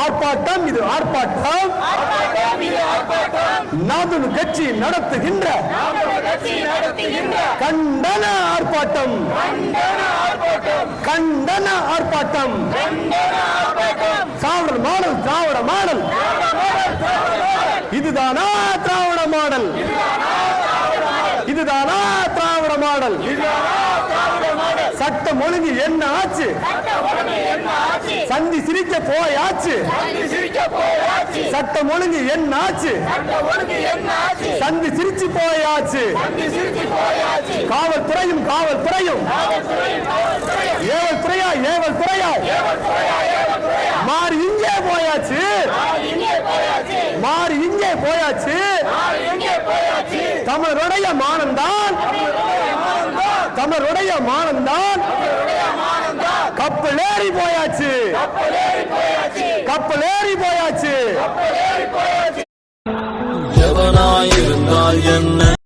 ஆர்ப்பாட்டம் இது ஆர்ப்பாட்டம் நாடு கட்சி நடத்துகின்ற கண்டன ஆர்ப்பாட்டம் கண்டன ஆர்ப்பாட்டம் திராவிட மாடல் திராவிட மாடல் இதுதானா திராவிட மாடல் இதுதானா திராவிட மாடல் சட்டம் ஒழுங்கு என்ன ஆச்சு சந்தி சிரிக்க போயாச்சு சட்டம் ஒழுங்கு என்ன ஆச்சு சந்தி சிரிச்சு போயாச்சு காவல்துறையும் காவல்துறையும் ஏவல் துறையா மாறி இங்கே போயாச்சு மாறி இங்கே போயாச்சு தமிழருடைய மானம்தான் தமிழருடைய மானம்தான் கப்பல் ஏறி போயாச்சு கப்பல் ஏறி போயாச்சு எவனாயிருந்தால் என்ன